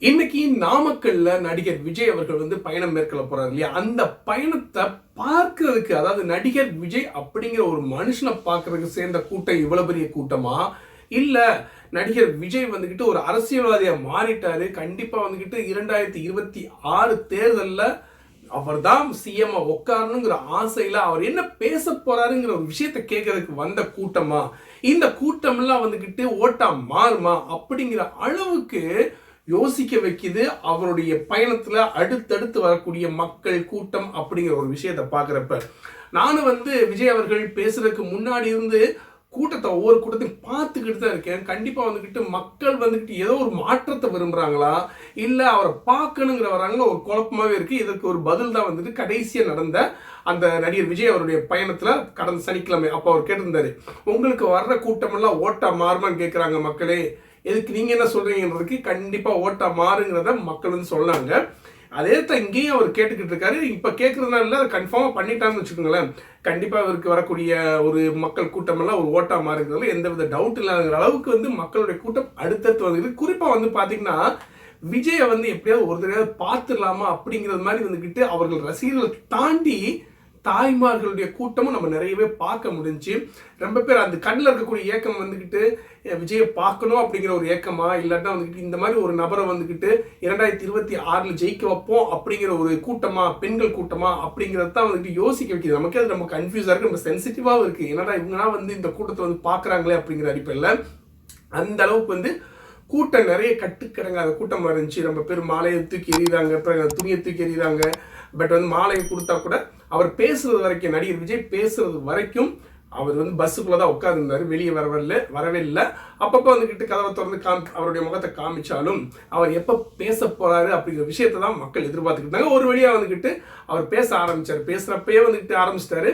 இன்னைக்கு நாமக்கல்ல நடிகர் விஜய் அவர்கள் பயணம் மேற்கொள்ள போறாரு இல்லையா? அந்த பயணத்தை பார்க்கறதுக்கு, அதாவது நடிகர் விஜய் அப்படிங்கிற ஒரு மனுஷனை பார்க்கறதுக்கு சேர்ந்த கூட்டம் இவ்வளவு பெரிய கூட்டமா? இல்ல நடிகர் விஜய் ஒரு அரசியல்வாதியா மாறிட்டாரு, கண்டிப்பா 2026 தேர்தல்ல அவர் தான் சிஎம் உட்காரணுங்கிற ஆசையில அவர் என்ன பேச போறாருங்கிற ஒரு விஷயத்தை கேட்கறதுக்கு வந்த கூட்டமா? இந்த கூட்டம்லாம் ஓட்டா மாறுமா அப்படிங்கிற அளவுக்கு யோசிக்க வைக்குது அவருடைய பயணத்துல அடுத்தடுத்து வரக்கூடிய மக்கள் கூட்டம் அப்படிங்கிற ஒரு விஷயத்தை பார்க்குறப்ப. நானும் விஜய் அவர்கள் பேசுறதுக்கு முன்னாடி இருந்து கூட்டத்தை ஒவ்வொரு கூட்டத்தையும் பார்த்துக்கிட்டு தான் இருக்கேன். கண்டிப்பா மக்கள் ஏதோ ஒரு மாற்றத்தை விரும்புறாங்களா, இல்ல அவரை பார்க்கணுங்கிற வராங்களா, ஒரு குழப்பமாவே இருக்கு. இதற்கு ஒரு பதில் தான் கடைசியா நடந்த அந்த நடிகர் விஜய் அவருடைய பயணத்துல கடந்த சனிக்கிழமை அப்ப அவர் கேட்டிருந்தாரு, உங்களுக்கு வர்ற கூட்டமெல்லாம் ஓட்டா மாறுமான்னு கேட்கிறாங்க மக்களே, எதுக்கு நீங்க என்ன சொல்றீங்கன்றதுக்கு கண்டிப்பா ஓட்டா மாறுங்கிறத மக்கள் சொன்னாங்க. அதே தான் இங்கேயும் அவர் கேட்டுக்கிட்டு இருக்காரு. இப்ப கேட்கறதுனால கன்ஃபார்மா பண்ணிட்டான்னு வச்சுக்கோங்களேன், கண்டிப்பா இவருக்கு வரக்கூடிய ஒரு மக்கள் கூட்டம் எல்லாம் ஒரு ஓட்டா மாறுங்கிறதுல எந்தவித டவுட் இல்லாத அளவுக்கு மக்களுடைய கூட்டம் அடுத்தடுத்து வந்துருக்கு. குறிப்பா பாத்தீங்கன்னா விஜய எப்படியாவது ஒரு தடவை பார்த்துடலாமா அப்படிங்கிறது மாதிரி அவர்கள் ரசிகர்களை தாண்டி தாய்மார்களுடைய கூட்டமும் நம்ம நிறையவே பார்க்க முடிஞ்சு. ரொம்ப பேர் அந்த கண்ணில் இருக்கக்கூடிய ஏக்கம் விஜயை பார்க்கணும் அப்படிங்கிற ஒரு ஏக்கமா, இல்லாட்டா இந்த மாதிரி ஒரு நபரை 2026 ஜெயிக்க வைப்போம் அப்படிங்கிற ஒரு கூட்டமா, பெண்கள் கூட்டமா அப்படிங்கிறது தான் யோசிக்க வைக்கிது. நமக்கு அது ரொம்ப கன்ஃபியூஸா இருக்கு, ரொம்ப சென்சிட்டிவாகவும் இருக்கு. என்னடா இவங்கன்னா இந்த கூட்டத்தை பார்க்குறாங்களே அப்படிங்கிற அடிப்படையில் அந்த அளவுக்கு கூட்டம் நிறைய கட்டுக்கடங்காத கூட்டமாக இருந்துச்சு. ரொம்ப பேர் மாலையை தூக்கி எறிகிறாங்க, அப்புறம் துணியை தூக்கி எறிகிறாங்க. பட் மாலையை கொடுத்தா கூட அவர் பேசுறது வரைக்கும், நடிகர் விஜய் பேசுறது வரைக்கும் அவர் பஸ்ஸுக்குள்ள தான் உட்கார்ந்துருந்தாரு, வெளியே வரவே இல்லை. அப்பப்போ கதவை திறந்து அவருடைய முகத்தை காமிச்சாலும் அவர் எப்போ பேச போறாரு அப்படிங்கிற விஷயத்தை தான் மக்கள் எதிர்பார்த்துக்கிட்டாங்க. ஒரு வழியா அவர் பேச ஆரம்பிச்சார். பேசுறப்பயே ஆரம்பிச்சிட்டாரு,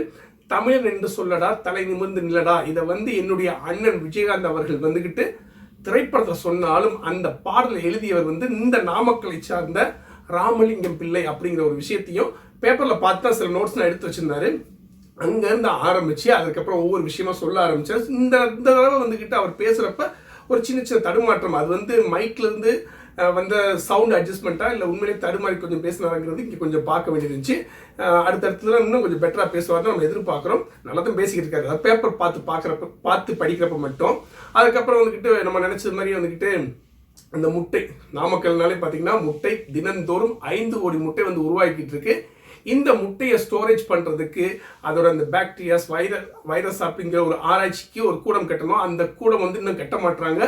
தமிழன் என்று சொல்லடா, தலை நிமிர்ந்து நில்லடா. இதை என்னுடைய அண்ணன் விஜயகாந்த் அவர்கள் திரைப்படத்தை சொன்னாலும் அந்த பாடலை எழுதியவர் இந்த நாமக்கலை சார்ந்த ராமலிங்கம் பிள்ளை அப்படிங்கிற ஒரு விஷயத்தையும் பேப்பர்ல பார்த்தா சில நோட்ஸ்லாம் எடுத்து வச்சிருந்தாரு. அங்க இருந்து ஆரம்பிச்சு அதுக்கப்புறம் ஒவ்வொரு விஷயமா சொல்ல ஆரம்பிச்சாரு. இந்த தடவை அவர் பேசுறப்ப ஒரு சின்ன தடுமாற்றம், அது மைக்ல இருந்து வந்த சவுண்ட் அட்ஜஸ்ட்மெண்ட்டா இல்லை உண்மையிலே தடுமாறி கொஞ்சம் பேசினாருங்கிறது இங்கே கொஞ்சம் பார்க்க வேண்டியது இருந்துச்சு. அடுத்தடுத்துல இன்னும் கொஞ்சம் பெட்டரா பேசுவார் நம்ம எதிர்பார்க்குறோம். நல்லா தான் பேசிக்கிட்டு இருக்காரு. அதாவது பேப்பர் பார்த்து படிக்கிறப்ப மட்டும். அதுக்கப்புறம் நம்ம நினைச்சது மாதிரி அந்த முட்டை, நாமக்கல்னாலே பார்த்தீங்கன்னா முட்டை தினந்தோறும் 5 கோடி முட்டை உருவாக்கிட்டு இருக்கு. இந்த முட்டையை ஸ்டோரேஜ் பண்றதுக்கு அதோட அந்த பாக்டீரியாஸ் வைரஸ் அப்படிங்கிற ஒரு ஆராய்ச்சிக்கு ஒரு கூடம் கட்டணும். அந்த கூடம் இன்னும் கட்ட மாட்டாங்க,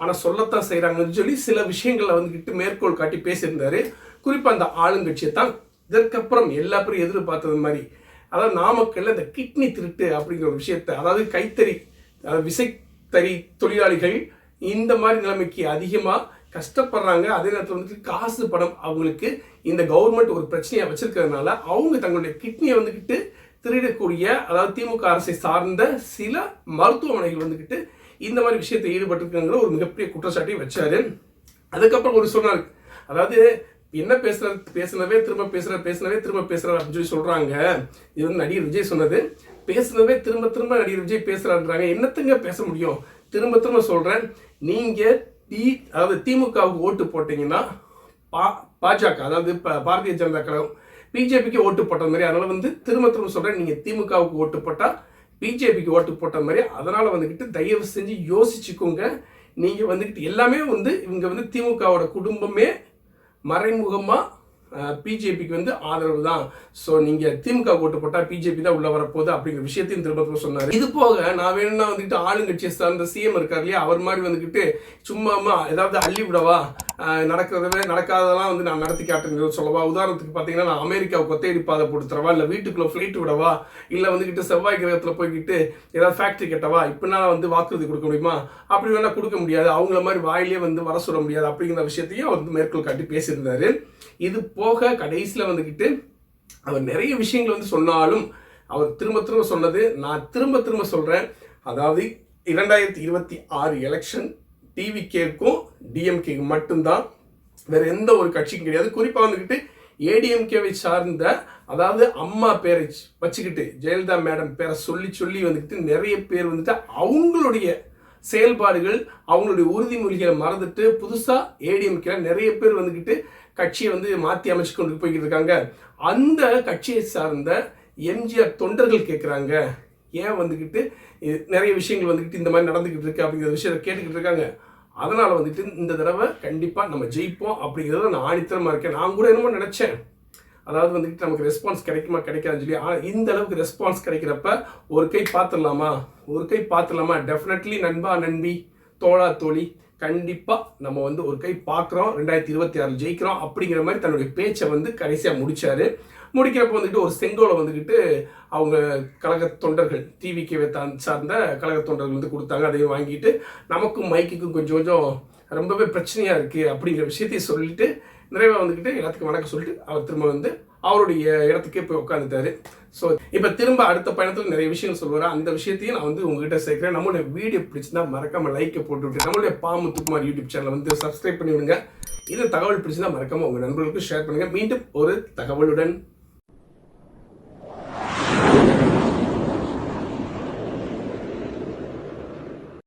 ஆனா சொல்லத்தான் செய்யறாங்கன்னு சொல்லி சில விஷயங்களை மேற்கோள் காட்டி பேசியிருந்தாரு. குறிப்பா அந்த ஆளுங்கட்சியை தான் இதற்கப்புறம் எல்லா பேரும் எதிர்பார்த்தது மாதிரி, அதாவது நாமக்கல்ல இந்த கிட்னி திருட்டு அப்படிங்கிற ஒரு விஷயத்தை, அதாவது கைத்தறி விசைத்தறி தொழிலாளிகள் இந்த மாதிரி நிலைமைக்கு அதிகமா கஷ்டப்படுறாங்க. அதே நேரத்தில் காசு படம் அவங்களுக்கு இந்த கவர்மெண்ட் ஒரு பிரச்சனையா வச்சிருக்கிறதுனால அவங்க தங்களுடைய கிட்னியை திருடக்கூடிய, அதாவது திமுக அரசை சார்ந்த சில மருத்துவமனைகள் இந்த மாதிரி விஷயத்தை ஈடுபட்டிருக்குங்கிற ஒரு மிகப்பெரிய குற்றச்சாட்டை வச்சாரு. அதுக்கப்புறம் ஒரு சொன்னாரு, அதாவது என்ன பேசுனவே திரும்ப பேசுறாரு அப்படின்னு சொல்லி சொல்றாங்க. இது நடிகர் விஜய் சொன்னது. பேசுனவே திரும்ப நடிகர் விஜய் பேசுறாருன்றாங்க. என்னத்துங்க பேச முடியும்? திரும்ப சொல்றேன், நீங்க அதாவது திமுகவுக்கு ஓட்டு போட்டீங்கன்னா பாஜக, அதாவது பாரதிய ஜனதா கழகம் பிஜேபிக்கு ஓட்டு போட்ட மாதிரி, அதனால திரும்ப சொல்றேன், நீங்க திமுகவுக்கு ஓட்டு போட்டா பிஜேபிக்கு ஓட்டு போட்ட மாதிரி, அதனால தயவு செஞ்சு யோசிச்சுக்கோங்க. நீங்க எல்லாமே இவங்க திமுகவோட குடும்பமே மறைமுகமா பிஜேபிக்கு ஆதரவு தான். ஸோ நீங்க திமுக ஓட்டு போட்டா பிஜேபி தான் உள்ள வரப்போகுது அப்படிங்கிற விஷயத்தையும் திரும்ப சொன்னாரு. இது போக நான் வேணும்னா ஆளுங்கட்சியை சார்ந்த சிஎம் இருக்கார் இல்லையா, அவர் மாதிரி சும்மா ஏதாவது அள்ளி விடவா, நடக்காததெல்லாம் நான் நடத்தி காட்டுறேன் சொல்லவா. உதாரணத்துக்கு பார்த்தீங்கன்னா, நான் அமெரிக்காவுக்கு ஒத்தையடி பாதை போட்டு தரவா, இல்லை வீட்டுக்குள்ள ஃபிளைட் விடவா, இல்லை செவ்வாய் கிரகத்தில் போய்கிட்டு ஏதாவது ஃபேக்டரி கட்டவா, இப்படினால வாக்குறுதி கொடுக்க முடியுமா? அப்படி வேணா கொடுக்க முடியாது, அவங்கள மாதிரி வாயிலே வர சொல்ல முடியாது அப்படிங்கிற விஷயத்தையும் அவர் மேற்கோள் காட்டி பேசியிருந்தாரு. இது போக கடைசியில் அவர் நிறைய விஷயங்கள் சொன்னாலும் அவர் திரும்ப சொன்னது, நான் திரும்ப சொல்றேன், அதாவது 2026 எலெக்ஷன் டிவிகேக்கும் டிஎம்கேக்கு மட்டும்தான், வேற எந்த ஒரு கட்சிக்கும் கிடையாது. குறிப்பா ஏடிஎம்கேவை சார்ந்த, அதாவது அம்மா பேரை வச்சுக்கிட்டு ஜெயலலிதா மேடம் பேரை சொல்லி நிறைய பேர் அவங்களுடைய செயல்பாடுகள், அவங்களுடைய உறுதிமொழிகளை மறந்துட்டு புதுசாக ஏடிஎம்கே நிறைய பேர் வந்துக்கிட்டு கட்சியை வந்து மாற்றி அமைச்சு கொண்டு போய்கிட்டு இருக்காங்க. அந்த கட்சியை சார்ந்த எம்ஜிஆர் தொண்டர்கள் கேட்குறாங்க, ஏன் வந்துக்கிட்டு நிறைய விஷயங்கள் வந்துக்கிட்டு இந்த மாதிரி நடந்துக்கிட்டு இருக்கு அப்படிங்கிற விஷயத்தை கேட்டுக்கிட்டு இருக்காங்க. அதனால் வந்துட்டு இந்த தடவை கண்டிப்பாக நம்ம ஜெயிப்போம் அப்படிங்கிறத நான் ஆணித்தரமாக இருக்கேன். நான் கூட என்னமோ நினச்சேன், அதாவது வந்துட்டு நமக்கு ரெஸ்பான்ஸ் கிடைக்குமா கிடைக்காதுன்னு சொல்லி. ஆனால் இந்த அளவுக்கு ரெஸ்பான்ஸ் கிடைக்கிறப்ப ஒரு கை பார்த்துடலாமா, டெஃபினெட்லி நண்பா நண்பி தோழா தோழி, கண்டிப்பாக நம்ம வந்து ஒரு கை பார்க்குறோம், 2026 ஜெயிக்கிறோம் அப்படிங்கிற மாதிரி தன்னுடைய பேச்சை வந்து கடைசியாக முடிக்கிறப்ப வந்துட்டு ஒரு செங்கோலை வந்துக்கிட்டு அவங்க கழக தொண்டர்கள் டிவிகேவை சார்ந்த கழக தொண்டர்கள் வந்து கொடுத்தாங்க. அதையும் வாங்கிட்டு நமக்கும் மைக்குக்கும் கொஞ்சம் ரொம்பவே பிரச்சனையாக இருக்குது அப்படிங்கிற விஷயத்தையும் சொல்லிட்டு நிறைவாக வந்துக்கிட்டு எல்லாத்துக்கும் வணக்கம் சொல்லிட்டு அவர் திரும்ப வந்து அவருடைய இடத்துக்கே போய் உட்காந்துட்டாரு. ஸோ இப்போ திரும்ப அடுத்த பயணத்தில் நிறைய விஷயங்கள் சொல்லுவார். அந்த விஷயத்தையும் நான் வந்து உங்ககிட்ட சேர்க்குறேன். நம்மளுடைய வீடியோ பிடிச்சிருந்தா மறக்காமல் லைக்கை போட்டு விட்டு நம்மளுடைய பா முத்துக்குமார் யூடியூப் சேனலை வந்து சப்ஸ்கிரைப் பண்ணி விடுங்க. இது தகவல் பிடிச்சிருந்தா மறக்காமல் உங்கள் நண்பர்களுக்கு ஷேர் பண்ணுங்கள். மீண்டும் ஒரு தகவலுடன்